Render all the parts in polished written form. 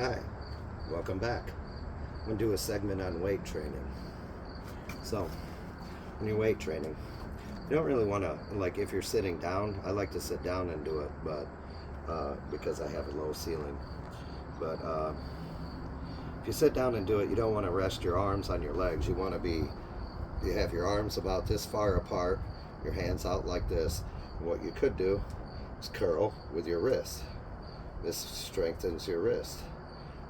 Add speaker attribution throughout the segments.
Speaker 1: Hi, welcome back. I'm going to do a segment on weight training. So, when you're weight training, you don't really want to, like if you're sitting down, I like to sit down and do it, but because I have a low ceiling. But if you sit down and do it, you don't want to rest your arms on your legs. You have your arms about this far apart, your hands out like this. And what you could do is curl with your wrist. This strengthens your wrist.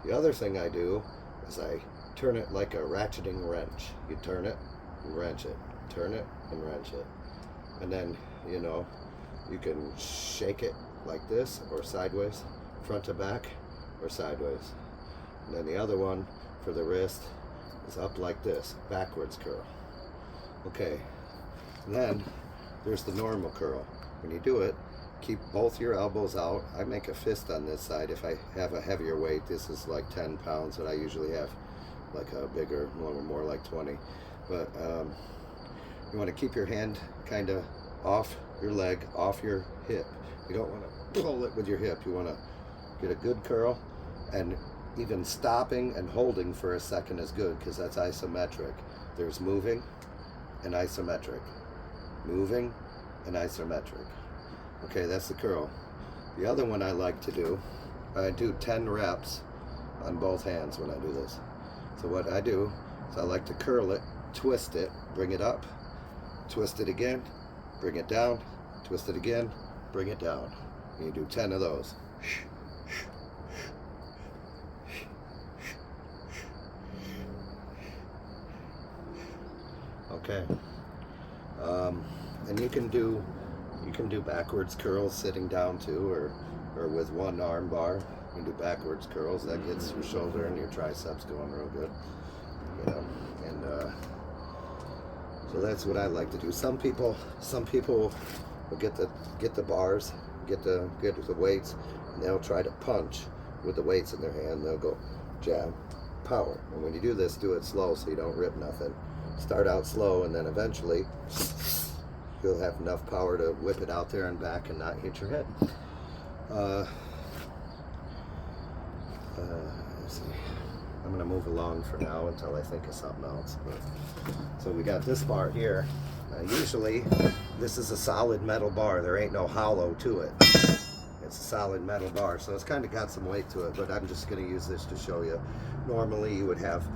Speaker 1: The other thing I do is I turn it like a ratcheting wrench. You turn it and wrench it, turn it and wrench it. And then, you can shake it like this or sideways, front to back or sideways. And then the other one for the wrist is up like this, backwards curl. Okay, and then there's the normal curl. When you do it, keep both your elbows out. I make a fist on this side if I have a heavier weight. This is like 10 pounds, and I usually have like a bigger, more like 20. But you want to keep your hand kind of off your leg, off your hip. You don't want to pull it with your hip. You want to get a good curl, and even stopping and holding for a second is good because that's isometric. There's moving and isometric. Moving and isometric. Okay, that's the curl. The other one I like to do, I do 10 reps on both hands when I do this. So what I do is I like to curl it, twist it, bring it up, twist it again, bring it down, twist it again, bring it down. And you do 10 of those. Okay. And you can do backwards curls sitting down too, or with one arm bar. You can do backwards curls. That gets your shoulder and your triceps going real good. And so that's what I like to do. Some people will get the bars, get the weights, and they'll try to punch with the weights in their hand. They'll go jab, power. And when you do this, do it slow so you don't rip nothing. Start out slow, and then eventually you'll have enough power to whip it out there and back and not hit your head. Let's see. I'm gonna move along for now until I think of something else. So we got this bar here. Usually this is a solid metal bar. There ain't no hollow to it. It's a solid metal bar, so it's kind of got some weight to it, but I'm just gonna use this to show you. Normally you would have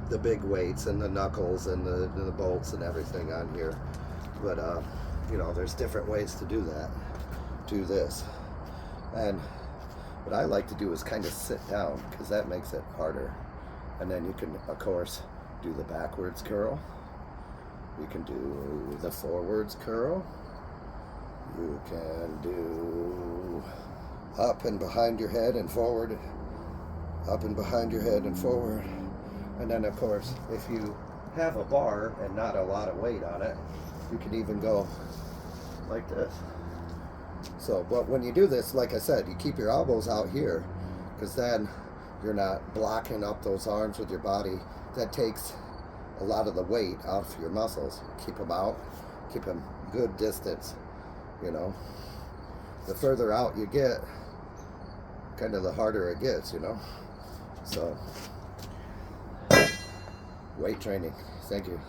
Speaker 1: the big weights and the knuckles and the bolts and everything on here, but there's different ways to do that. Do this, and what I like to do is kind of sit down because that makes it harder. And then you can, of course, do the backwards curl. You can do the forwards curl. You can do up and behind your head and forward, up and behind your head and forward. And then, of course, if you have a bar and not a lot of weight on it, you can even go like this. So, but when you do this, like I said, you keep your elbows out here because then you're not blocking up those arms with your body. That takes a lot of the weight out of your muscles. Keep them out, keep them good distance. The further out you get, kind of the harder it gets, So weight training. Thank you.